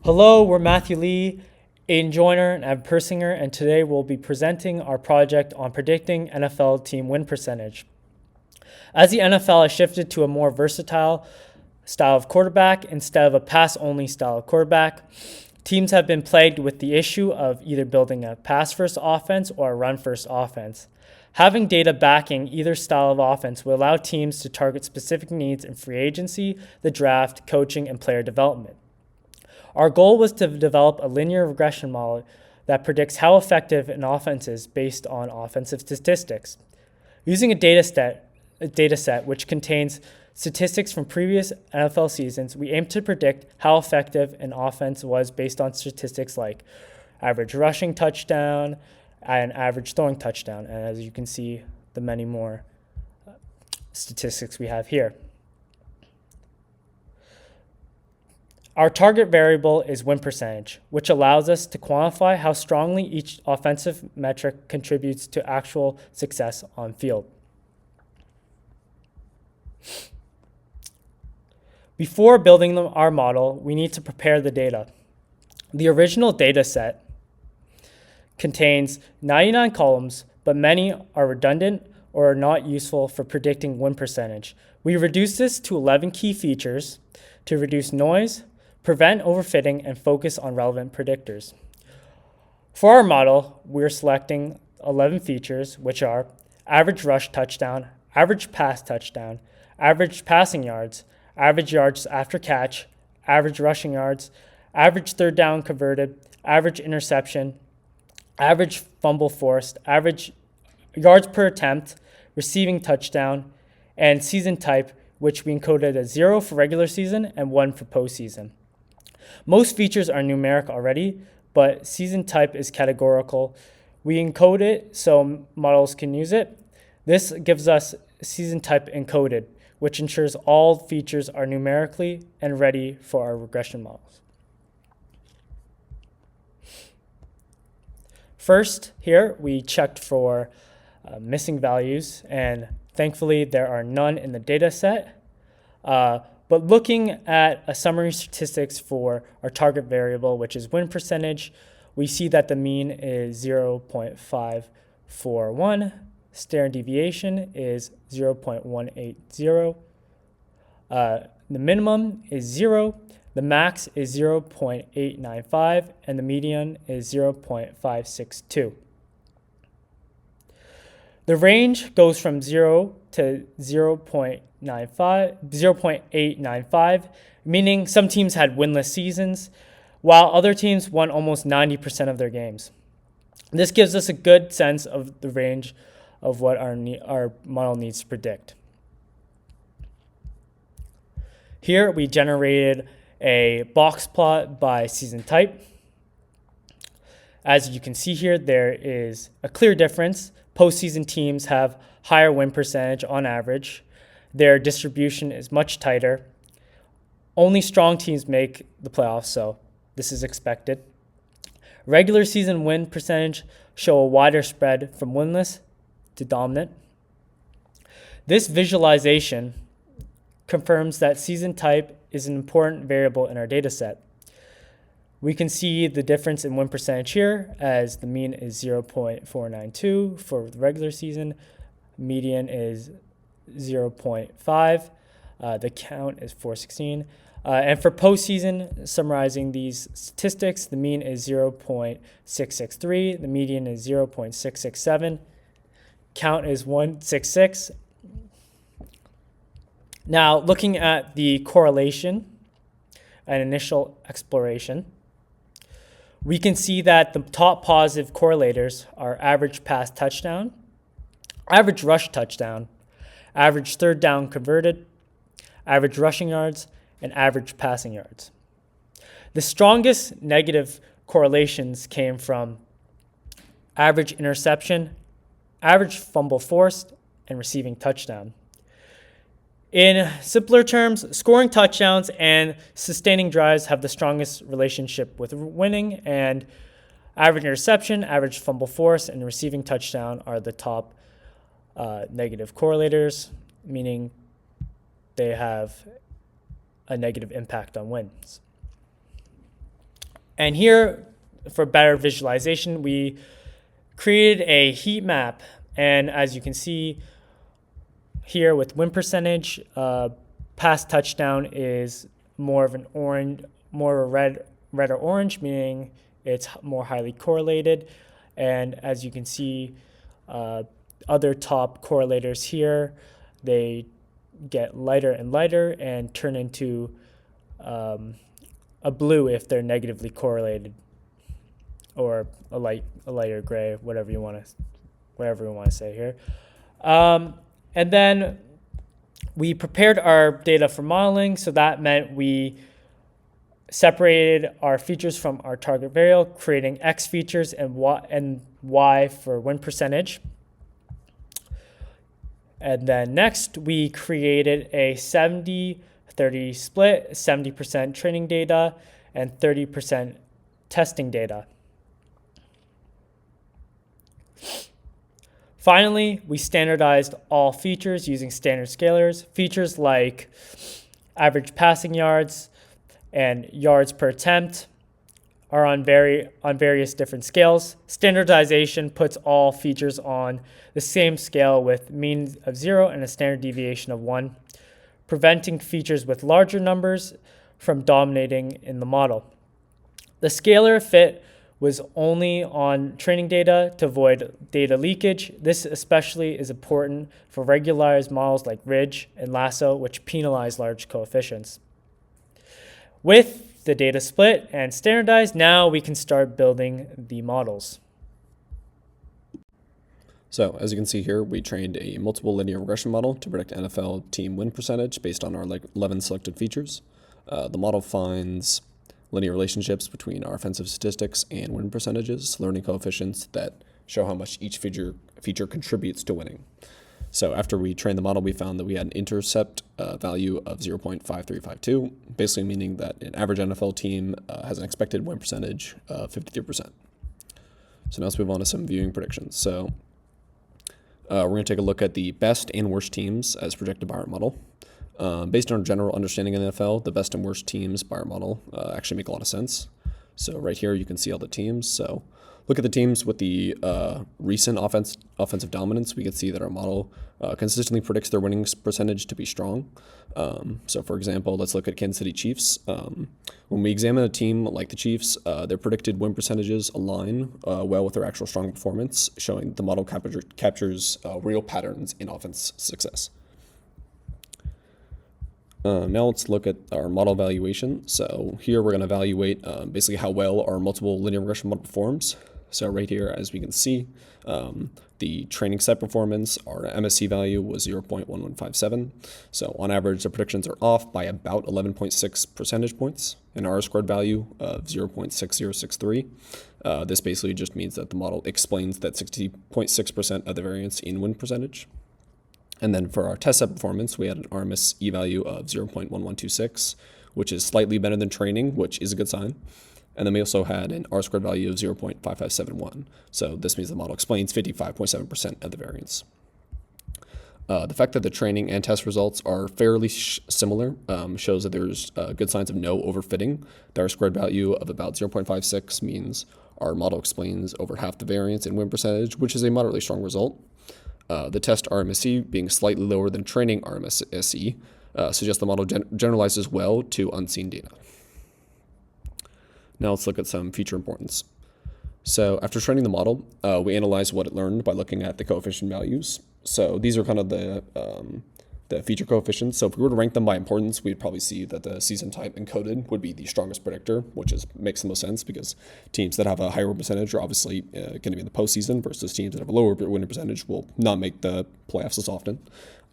Hello, we're Matthew Lee, Aiden Joyner, and Ev Persinger, and today we'll be presenting our project on predicting NFL team win percentage. As the NFL has shifted to a more versatile style of quarterback instead of a pass-only style of quarterback, teams have been plagued with the issue of either building a pass-first offense or a run-first offense. Having data backing either style of offense will allow teams to target specific needs in free agency, the draft, coaching, and player development. Our goal was to develop a linear regression model that predicts how effective an offense is based on offensive statistics. Using a data set which contains statistics from previous NFL seasons, we aim to predict how effective an offense was based on statistics like average rushing touchdown and average throwing touchdown. And as you can see, the many more statistics we have here. Our target variable is win percentage, which allows us to quantify how strongly each offensive metric contributes to actual success on field. Before building our model, we need to prepare the data. The original data set contains 99 columns, but many are redundant or are not useful for predicting win percentage. We reduced this to 11 key features to reduce noise, prevent overfitting, and focus on relevant predictors. For our model, we're selecting 11 features, which are average rush touchdown, average pass touchdown, average passing yards, average yards after catch, average rushing yards, average third down converted, average interception, average fumble forced, average yards per attempt, receiving touchdown, and season type, which we encoded as 0 for regular season and 1 for postseason. Most features are numeric already, but season type is categorical. We encode it so models can use it. This gives us season type encoded, which ensures all features are numerically and ready for our regression models. First, here we checked for missing values, and thankfully there are none in the data set. But looking at a summary statistics for our target variable, which is win percentage, we see that the mean is 0.541. Standard deviation is 0.180. The minimum is 0. The max is 0.895, and the median is 0.562. The range goes from 0 to 0.895, meaning some teams had winless seasons, while other teams won almost 90% of their games. This gives us a good sense of the range of what our model needs to predict. Here we generated a box plot by season type. As you can see here, there is a clear difference. Postseason teams have higher win percentage on average. Their distribution is much tighter. Only strong teams make the playoffs, so this is expected. Regular season win percentage show a wider spread from winless to dominant. This visualization confirms that season type is an important variable in our data set. We can see the difference in win percentage here, as the mean is 0.492 for the regular season, median is 0.5, the count is 416. And for postseason, summarizing these statistics, the mean is 0.663, the median is 0.667, count is 166. Now, looking at the correlation and initial exploration, we can see that the top positive correlators are average pass touchdown, average rush touchdown, average third down converted, average rushing yards, and average passing yards. The strongest negative correlations came from average interception, average fumble forced, and receiving touchdown. In simpler terms, scoring touchdowns and sustaining drives have the strongest relationship with winning, and average interception, average fumble force, and receiving touchdown are the top negative correlators, meaning they have a negative impact on wins. And here, for better visualization, we created a heat map. And as you can see here with win percentage, pass touchdown is more of an orange, more of a red or orange, meaning it's more highly correlated. And as you can see, other top correlators here, they get lighter and lighter and turn into a blue if they're negatively correlated, or a lighter gray, whatever we want to say here. And then we prepared our data for modeling, so that meant we separated our features from our target variable, creating X features and Y for win percentage. And then next, we created a 70-30 split, 70% training data and 30% testing data. Finally, we standardized all features using standard scalars. Features like average passing yards and yards per attempt are on various different scales. Standardization puts all features on the same scale with mean of 0 and a standard deviation of 1, preventing features with larger numbers from dominating in the model. The scalar fit was only on training data to avoid data leakage. This especially is important for regularized models like Ridge and Lasso, which penalize large coefficients. With the data split and standardized, now we can start building the models. So as you can see here, we trained a multiple linear regression model to predict NFL team win percentage based on our 11 selected features. The model finds linear relationships between our offensive statistics and win percentages, learning coefficients that show how much each feature contributes to winning. So after we trained the model, we found that we had an intercept value of 0.5352, basically meaning that an average NFL team has an expected win percentage of 53%. So now let's move on to some viewing predictions. So we're going to take a look at the best and worst teams as projected by our model. Based on our general understanding of the NFL, the best and worst teams by our model actually make a lot of sense. So right here, you can see all the teams. So look at the teams with the recent offensive dominance. We can see that our model consistently predicts their winning percentage to be strong. So for example, let's look at Kansas City Chiefs. When we examine a team like the Chiefs, their predicted win percentages align well with their actual strong performance, showing the model captures real patterns in offense success. Now let's look at our model evaluation. So here we're going to evaluate basically how well our multiple linear regression model performs. So right here, as we can see, the training set performance, our MSC value was 0.1157. So on average, the predictions are off by about 11.6 percentage points, and our R-squared value of 0.6063. This basically just means that the model explains that 60.6% of the variance in win percentage. And then for our test set performance, we had an RMS E-value of 0.1126, which is slightly better than training, which is a good sign. And then we also had an R-squared value of 0.5571. So this means the model explains 55.7% of the variance. The fact that the training and test results are fairly similar shows that there's good signs of no overfitting. The R-squared value of about 0.56 means our model explains over half the variance in win percentage, which is a moderately strong result. The test RMSE being slightly lower than training RMSE suggests the model generalizes well to unseen data. Now let's look at some feature importance. So after training the model, we analyzed what it learned by looking at the coefficient values. So these are kind of the feature coefficients. So if we were to rank them by importance, we'd probably see that the season type encoded would be the strongest predictor, which makes the most sense because teams that have a higher win percentage are obviously going to be in the postseason versus teams that have a lower winning percentage will not make the playoffs as often.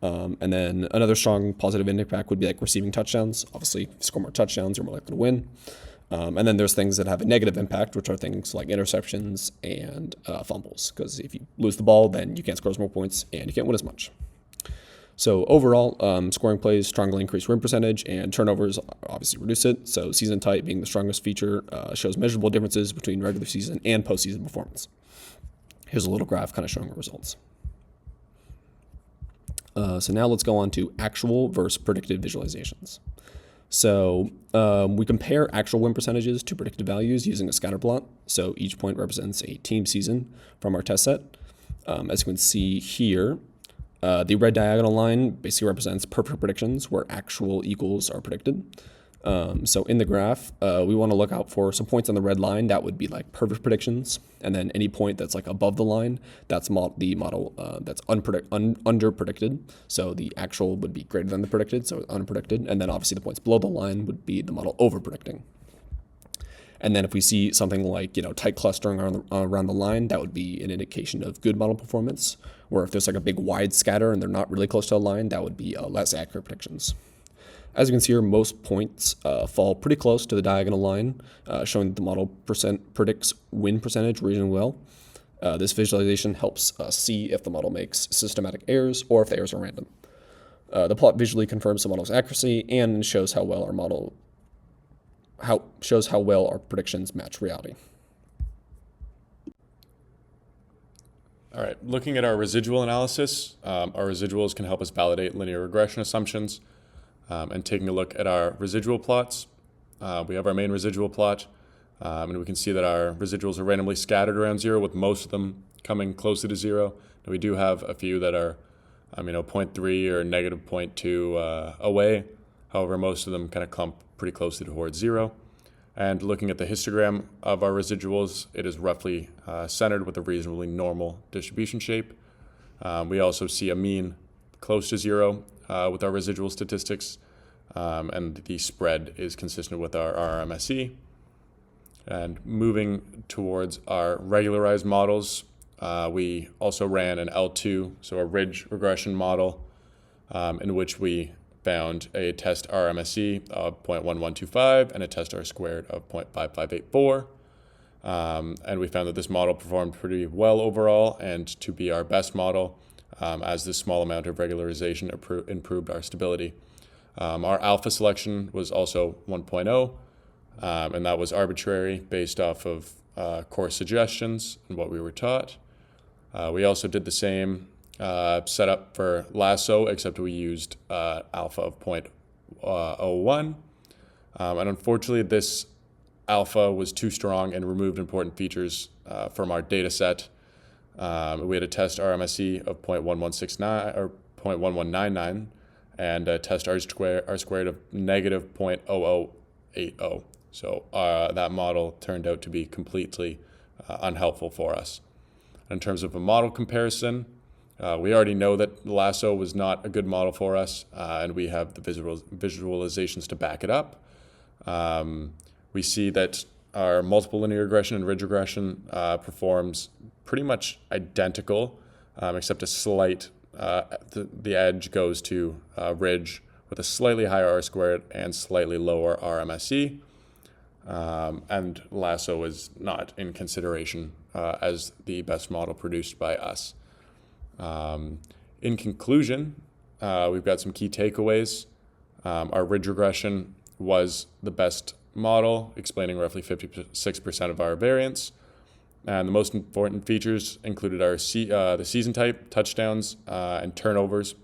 And then another strong positive impact would be like receiving touchdowns. Obviously, if you score more touchdowns, you're more likely to win. And then there's things that have a negative impact, which are things like interceptions and fumbles, because if you lose the ball, then you can't score as more points and you can't win as much. So overall, scoring plays strongly increase win percentage, and turnovers obviously reduce it. So season type being the strongest feature shows measurable differences between regular season and postseason performance. Here's a little graph kind of showing the results. So now let's go on to actual versus predicted visualizations. So we compare actual win percentages to predicted values using a scatter plot. So each point represents a team season from our test set. As you can see here, the red diagonal line basically represents perfect predictions where actual equals are predicted. So in the graph, we want to look out for some points on the red line that would be like perfect predictions, and then any point that's like above the line, that's the model that's under predicted. So the actual would be greater than the predicted, so unpredicted, and then obviously the points below the line would be the model over predicting. And then if we see something like tight clustering around the line, that would be an indication of good model performance. Where if there's like a big wide scatter and they're not really close to the line, that would be less accurate predictions. As you can see here, most points fall pretty close to the diagonal line, showing that the model predicts win percentage reasonably well. This visualization helps us see if the model makes systematic errors or if the errors are random. The plot visually confirms the model's accuracy and shows how well our predictions match reality. All right, looking at our residual analysis, our residuals can help us validate linear regression assumptions. And taking a look at our residual plots, we have our main residual plot, and we can see that our residuals are randomly scattered around zero, with most of them coming closer to zero. And we do have a few that are, 0.3 or negative 0.2 away. However, most of them kind of clump pretty closely towards zero. And looking at the histogram of our residuals, it is roughly centered with a reasonably normal distribution shape. We also see a mean close to zero with our residual statistics, and the spread is consistent with our RMSE. And moving towards our regularized models, we also ran an L2, so a ridge regression model, in which we found a test RMSE of 0.1125 and a test R squared of 0.5584. And we found that this model performed pretty well overall, and to be our best model, as this small amount of regularization improved our stability. Our alpha selection was also 1.0, and that was arbitrary based off of course suggestions and what we were taught. We also did the same setup for lasso, except we used alpha of 0.01. And unfortunately, this alpha was too strong and removed important features from our data set. We had a test RMSE of 0.1169 or 0.1199 and a test R squared of negative 0.0080. So that model turned out to be completely unhelpful for us. In terms of a model comparison, we already know that lasso was not a good model for us, and we have the visualizations to back it up. We see that our multiple linear regression and ridge regression performs pretty much identical, except a slight, the edge goes to ridge with a slightly higher R squared and slightly lower RMSE. And lasso is not in consideration as the best model produced by us. In conclusion, we've got some key takeaways. Our ridge regression was the best model, explaining roughly 56% of our variance. And the most important features included our the season type, touchdowns, and turnovers.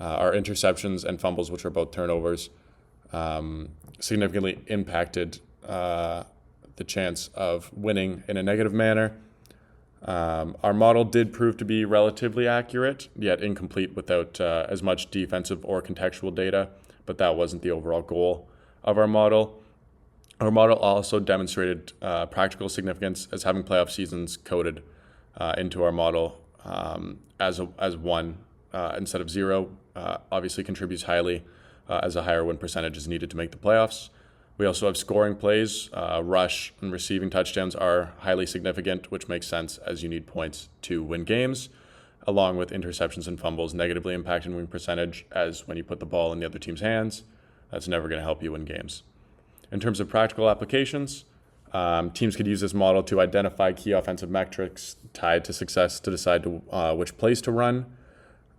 Our interceptions and fumbles, which are both turnovers, significantly impacted the chance of winning in a negative manner. Our model did prove to be relatively accurate, yet incomplete without as much defensive or contextual data, but that wasn't the overall goal of our model. Our model also demonstrated practical significance as having playoff seasons coded into our model as one instead of zero. Obviously contributes highly as a higher win percentage is needed to make the playoffs. We also have scoring plays. Rush and receiving touchdowns are highly significant, which makes sense as you need points to win games, along with interceptions and fumbles negatively impacting win percentage, as when you put the ball in the other team's hands, that's never going to help you win games. In terms of practical applications, teams could use this model to identify key offensive metrics tied to success to decide which plays to run.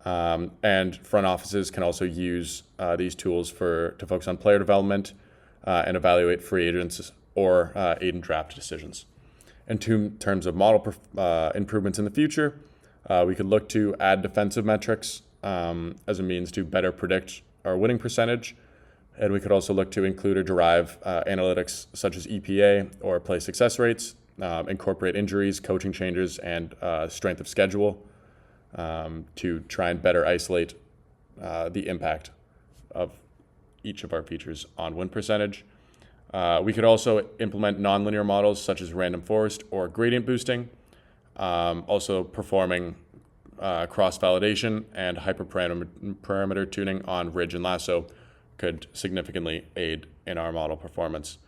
And front offices can also use these tools to focus on player development and evaluate free agents or aid in draft decisions. In terms of model improvements in the future, we could look to add defensive metrics as a means to better predict our winning percentage. And we could also look to include or derive analytics such as EPA or play success rates, incorporate injuries, coaching changes, and strength of schedule to try and better isolate the impact of each of our features on win percentage. We could also implement nonlinear models such as random forest or gradient boosting, also performing cross-validation and hyperparameter tuning on ridge and lasso could significantly aid in our model performance.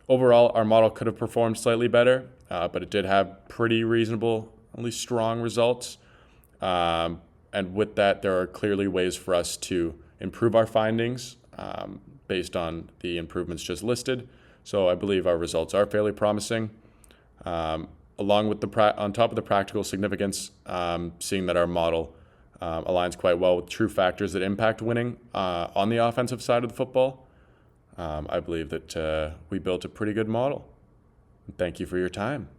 Overall, our model could have performed slightly better, but it did have pretty reasonable, at least strong results. And with that, there are clearly ways for us to improve our findings based on the improvements just listed. So I believe our results are fairly promising. Along with on top of the practical significance, seeing that our model aligns quite well with true factors that impact winning on the offensive side of the football, I believe that we built a pretty good model. Thank you for your time.